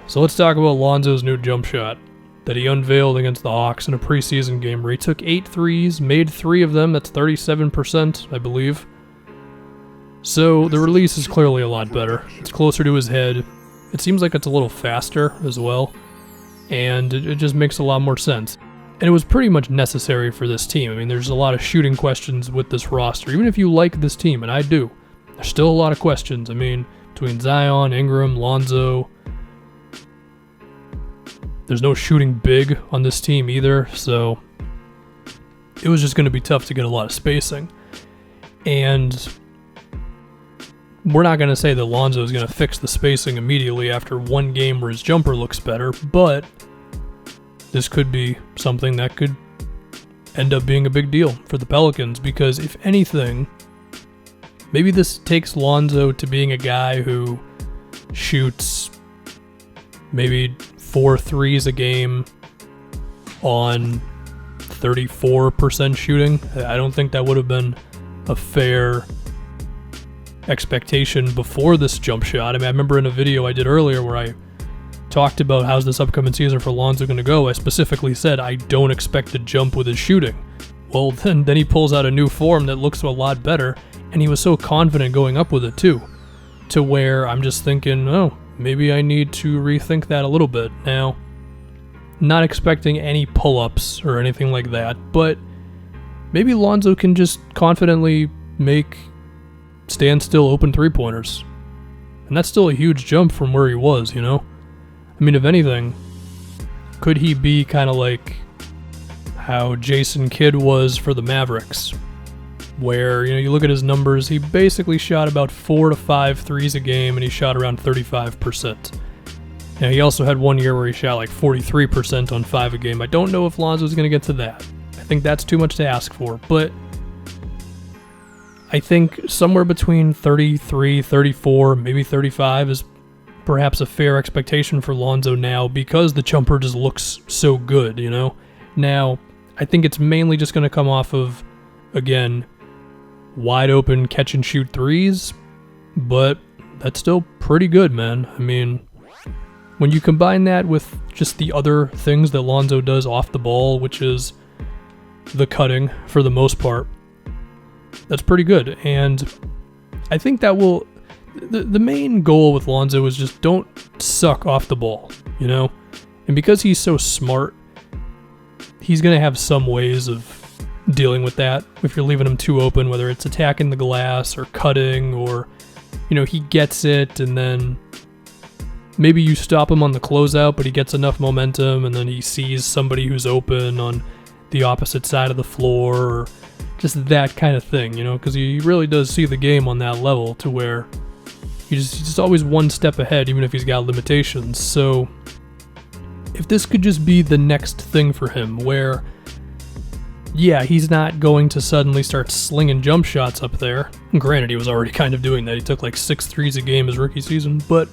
So let's talk about Lonzo's new jump shot that he unveiled against the Hawks in a preseason game where he took 8 threes, made 3 of them, that's 37%, I believe. So the release is clearly a lot better. It's closer to his head. It seems like it's a little faster as well, and it just makes a lot more sense. And it was pretty much necessary for this team. I mean, there's a lot of shooting questions with this roster. Even if you like this team, and I do, there's still a lot of questions. I mean, between Zion, Ingram, Lonzo, there's no shooting big on this team either, so it was just going to be tough to get a lot of spacing. And we're not going to say that Lonzo is going to fix the spacing immediately after one game where his jumper looks better, but this could be something that could end up being a big deal for the Pelicans, because if anything, maybe this takes Lonzo to being a guy who shoots maybe 4 threes a game on 34% shooting. I don't think that would have been a fair expectation before this jump shot. I mean, I remember in a video I did earlier where I talked about how's this upcoming season for Lonzo going to go. I specifically said I don't expect to jump with his shooting. Well, then he pulls out a new form that looks a lot better, and he was so confident going up with it too, to where I'm just thinking, oh, maybe I need to rethink that a little bit. Now, not expecting any pull-ups or anything like that, but maybe Lonzo can just confidently make standstill open three-pointers. And that's still a huge jump from where he was, you know? I mean, if anything, could he be kind of like how Jason Kidd was for the Mavericks? Where, you know, you look at his numbers, he basically shot about 4 to 5 threes a game, and he shot around 35%. Now, he also had one year where he shot like 43% on 5 a game. I don't know if Lonzo's going to get to that. I think that's too much to ask for, but I think somewhere between 33, 34, maybe 35 is perhaps a fair expectation for Lonzo now, because the jumper just looks so good, you know? Now, I think it's mainly just going to come off of, again, wide open catch and shoot threes, but that's still pretty good, man. I mean, when you combine that with just the other things that Lonzo does off the ball, which is the cutting for the most part, that's pretty good. And I think that will, the main goal with Lonzo is just don't suck off the ball, you know? And because he's so smart, he's going to have some ways of dealing with that if you're leaving him too open, whether it's attacking the glass or cutting, or, you know, he gets it and then maybe you stop him on the closeout, but he gets enough momentum and then he sees somebody who's open on the opposite side of the floor, or just that kind of thing, you know, because he really does see the game on that level to where he's just always one step ahead, even if he's got limitations. So if this could just be the next thing for him, where, yeah, he's not going to suddenly start slinging jump shots up there. Granted, he was already kind of doing that. He took like 6 threes a game his rookie season. But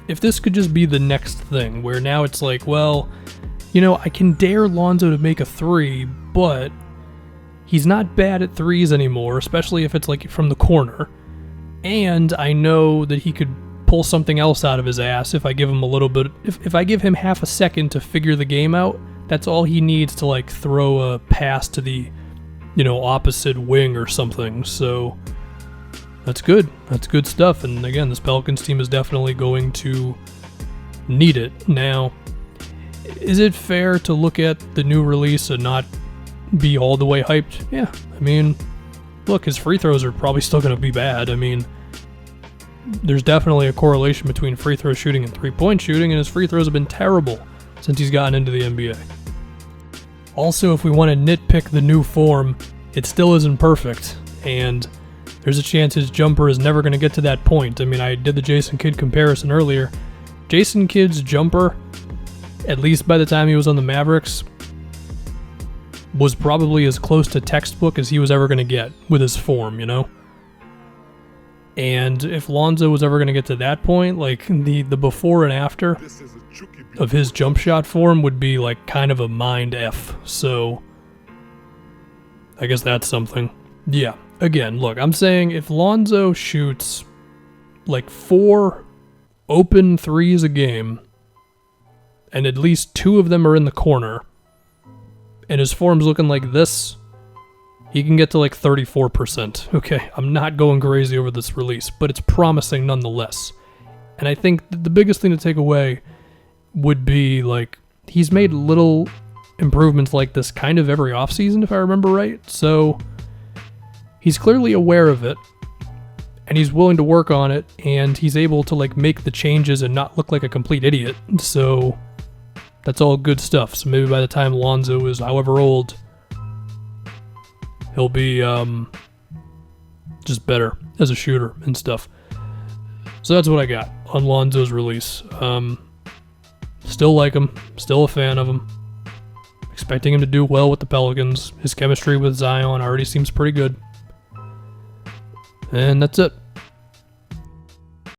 if this could just be the next thing, where now it's like, well, you know, I can dare Lonzo to make a 3, but he's not bad at threes anymore, especially if it's like from the corner. And I know that he could pull something else out of his ass if I give him a little bit, if I give him half a second to figure the game out. That's all he needs to like throw a pass to the, you know, opposite wing or something. So that's good. That's good stuff. And again, this Pelicans team is definitely going to need it. Now, is it fair to look at the new release and not be all the way hyped? Yeah. I mean, look, his free throws are probably still going to be bad. I mean, there's definitely a correlation between free throw shooting and three-point shooting, and his free throws have been terrible since he's gotten into the NBA. Also, if we want to nitpick the new form, it still isn't perfect, and there's a chance his jumper is never going to get to that point. I mean, I did the Jason Kidd comparison earlier. Jason Kidd's jumper, at least by the time he was on the Mavericks, was probably as close to textbook as he was ever going to get with his form, you know? And if Lonzo was ever going to get to that point, like the before and after of his jump shot form would be like kind of a mind F. So I guess that's something. Yeah. Again, look, I'm saying if Lonzo shoots like 4 open threes a game, and at least 2 of them are in the corner, and his form's looking like this, he can get to like 34%. Okay, I'm not going crazy over this release, but it's promising nonetheless. And I think the biggest thing to take away would be, like, he's made little improvements like this kind of every offseason, if I remember right. So he's clearly aware of it, and he's willing to work on it, and he's able to, like, make the changes and not look like a complete idiot. So that's all good stuff. So maybe by the time Lonzo is however old, he'll be just better as a shooter and stuff. So that's what I got on Lonzo's release. Still like him. Still a fan of him. Expecting him to do well with the Pelicans. His chemistry with Zion already seems pretty good. And that's it.